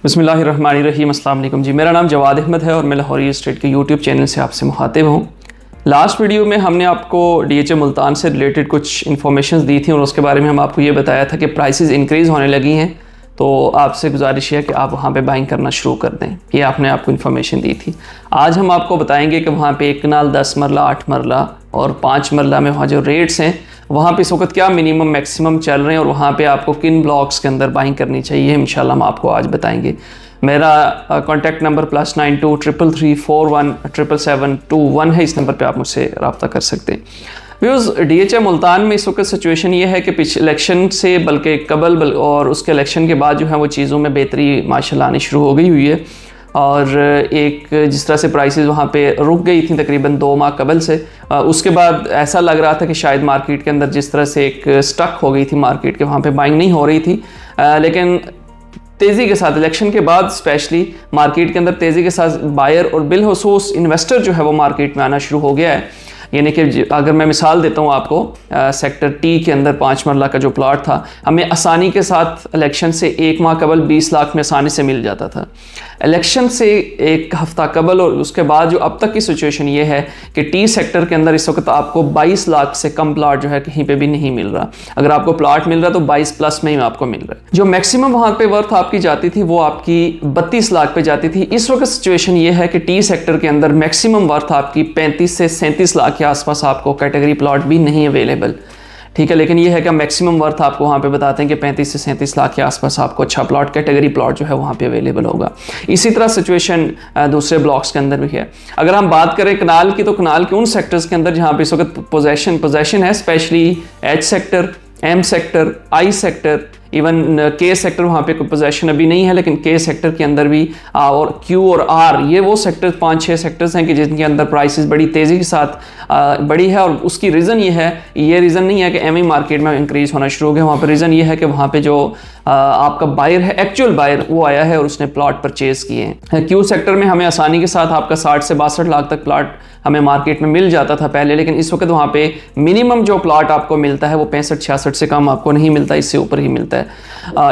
बिस्मिल्लाहिर्रहमानिर्रहीम। अस्सलाम वालेकुम जी, मेरा नाम जवाद अहमद है और मैं लाहौरी रियल एस्टेट के यूट्यूब चैनल से आपसे मुखातिब हूँ। लास्ट वीडियो में हमने आपको DHA मुल्तान से रिलेटेड कुछ इन्फॉर्मेशन दी थी और उसके बारे में हम आपको ये बताया था कि प्राइसेस इंक्रीज़ होने लगी हैं, तो आपसे गुजारिश है कि आप वहाँ पे बाइंग करना शुरू कर दें। ये आपने आपको इन्फॉर्मेशन दी थी। आज हम आपको बताएंगे कि वहाँ पे 1 कनाल 10 मरला 8 मरला और 5 मरला में वहाँ जो रेट्स हैं वहाँ पे इस वक्त क्या मिनिमम मैक्सिमम चल रहे हैं और वहाँ पे आपको किन ब्लॉक्स के अंदर बाइंग करनी चाहिए, इंशाल्लाह हम आपको आज बताएंगे। मेरा कॉन्टैक्ट नंबर +92 333 41 77721 है। इस नंबर पे आप मुझसे रब्ता कर सकते हैं। व्यूज़, DHA मुल्तान में इस वक्त सिचुएशन ये है कि पिछले इलेक्शन से बल्कि कबल और उसके इलेक्शन के बाद जो है वो चीज़ों में बेहतरी माशाल्लाह आनी शुरू हो गई हुई है और एक जिस तरह से प्राइसेस वहाँ पे रुक गई थी तकरीबन 2 माह कबल से, उसके बाद ऐसा लग रहा था कि शायद मार्केट के अंदर जिस तरह से एक स्टक हो गई थी मार्केट के, वहाँ पे बाइंग नहीं हो रही थी, लेकिन तेज़ी के साथ इलेक्शन के बाद स्पेशली मार्केट के अंदर तेज़ी के साथ बायर और बिलखसूस इन्वेस्टर जो है वो मार्केट में आना शुरू हो गया है। यानी कि अगर मैं मिसाल देता हूँ आपको, सेक्टर T के अंदर 5 मरला का जो प्लॉट था, हमें आसानी के साथ इलेक्शन से 1 माह कबल 20 लाख में आसानी से मिल जाता था। इलेक्शन से 1 हफ्ता कबल और उसके बाद जो अब तक की सिचुएशन ये है कि T सेक्टर के अंदर इस वक्त आपको 22 लाख से कम प्लॉट जो है कहीं पे भी नहीं मिल रहा। अगर आपको प्लॉट मिल रहा है तो 22 प्लस में ही आपको मिल रहा है। जो मैक्सिमम वहाँ पे वर्थ आपकी जाती थी वो आपकी 32 लाख पे जाती थी। इस वक्त सिचुएशन ये है कि T सेक्टर के अंदर मैक्सिमम वर्थ आपकी 35 से 37 लाख के आसपास आपको कैटेगरी प्लॉट भी नहीं अवेलेबल, ठीक है। लेकिन ये है कि मैक्सिमम वर्थ आपको वहाँ पे बताते हैं कि 35 से 37 लाख के आसपास आपको अच्छा प्लॉट, कैटेगरी प्लॉट जो है वहाँ पे अवेलेबल होगा। इसी तरह सिचुएशन दूसरे ब्लॉक्स के अंदर भी है। अगर हम बात करें कनाल की, तो कनाल के उन सेक्टर्स के अंदर जहाँ पे इस वक्त पोजेशन है, specially H sector, M sector, I sector, even K sector, वहाँ पे कोई पोजेशन अभी नहीं है, लेकिन K सेक्टर के अंदर भी और Q और R, ये वो सेक्टर 5-6 सेक्टर्स हैं कि जिनके अंदर प्राइसेस बड़ी तेज़ी के साथ बढ़ी है। और उसकी रीज़न ये है, ये रीज़न नहीं है कि ME मार्केट में इंक्रीज़ होना शुरू हो गया। वहाँ पर रीज़न ये है कि वहाँ पे जो आपका बायर है, एक्चुअल बायर, वो आया है और उसने प्लॉट परचेज़ किए हैं। Q सेक्टर में हमें आसानी के साथ आपका 60 से 62 लाख तक प्लॉट हमें मार्केट में मिल जाता था पहले, लेकिन इस वक्त वहाँ पे मिनिमम जो प्लॉट आपको मिलता है वो 65-66 से कम आपको नहीं मिलता, इससे ऊपर ही मिलता है।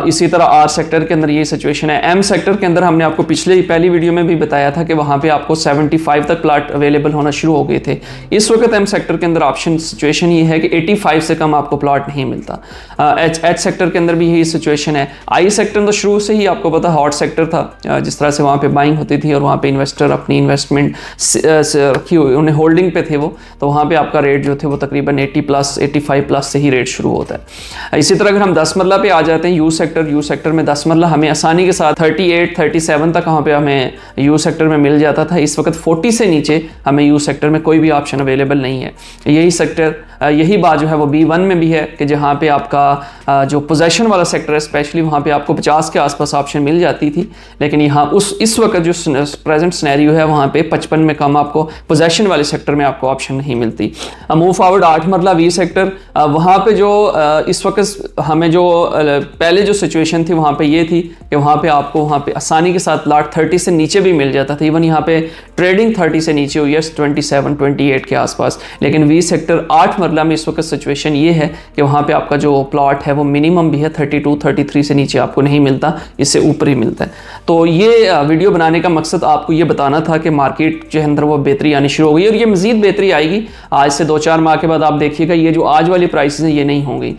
इसी तरह R सेक्टर के अंदर ये सिचुएशन है। M सेक्टर के अंदर हमने आपको पहली वीडियो में भी बताया था कि वहाँ पे आपको 75 तक प्लॉट अवेलेबल होना शुरू हो गए थे। इस वक्त M सेक्टर के अंदर ऑप्शन सिचुएशन ये है कि 85 से कम आपको प्लॉट नहीं मिलता। H सेक्टर के अंदर भी यही सिचुएशन है। I सेक्टर तो शुरू से ही आपको पता हॉट सेक्टर था, जिस तरह से वहाँ पे बाइंग होती थी और वहाँ पे इन्वेस्टर अपनी इन्वेस्टमेंट रखी हुई, उन्हें होल्डिंग पे थे वो, तो वहाँ पे आपका रेट जो थे वो तकरीबन 85 प्लस से ही रेट शुरू होता है। इसी तरह अगर हम 10 मरला पे आ जाते हैं, यू सेक्टर में 10 मरला हमें आसानी के साथ 38-37 तक वहाँ पे हमें यू सेक्टर में मिल जाता था। इस वक्त 40 से नीचे हमें यू सेक्टर में कोई भी ऑप्शन अवेलेबल नहीं है। यही सेक्टर, यही बात जो है वो B1 में भी है कि जहाँ पे आपका जो पोजेशन वाला सेक्टर है स्पेशली, वहाँ पे आपको 50 के आसपास ऑप्शन मिल जाती थी, लेकिन यहाँ इस वक्त जो प्रेजेंट सिनेरियो है वहाँ पे 55 में कम आपको पोजेशन वाले सेक्टर में आपको ऑप्शन नहीं मिलती। मूव फॉरवर्ड 8 मरला V सेक्टर, वहाँ पे जो इस वक्त हमें जो पहले जो सिचुएशन थी वहाँ पे ये थी कि वहाँ पे आपको वहाँ पे आसानी के साथ प्लॉट 30 से नीचे भी मिल जाता था। इवन यहाँ पे ट्रेडिंग 30 से नीचे हुई है 27-28 के आसपास। लेकिन V सेक्टर 8 मरला में इस वक्त सिचुएशन ये है कि वहाँ पे आपका जो प्लॉट है वो मिनिमम भी है 32-33 से नीचे आपको नहीं मिलता, इससे ऊपर ही मिलता है। तो ये वीडियो बनाने का मकसद आपको ये बताना था कि मार्केट के अंदर वो बेहतरी आनी शुरू हो गई और ये मज़ीद बेहतरी आएगी। आज से 2-4 माह के बाद आप देखिएगा ये जो आज वाली प्राइसेस हैं ये नहीं होंगी।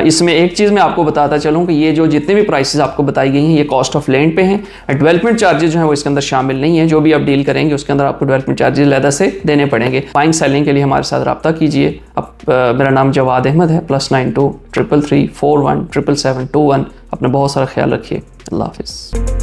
इसमें एक चीज़ मैं आपको बताता चलूँ कि ये जो जितने भी प्राइसेस आपको बताई गई हैं ये कॉस्ट ऑफ लैंड पे हैं। डेवलपमेंट चार्जेस जो हैं वो इसके अंदर शामिल नहीं है। जो भी आप डील करेंगे उसके अंदर आपको डेवलपमेंट चार्जेस अलग से देने पड़ेंगे। बाइंग सेलिंग के लिए हमारे साथ रब्ता कीजिए। अब मेरा नाम जवाद अहमद है। +92 333 41 77721। अपना बहुत सारा ख्याल रखिए। अल्लाह हाफिज़।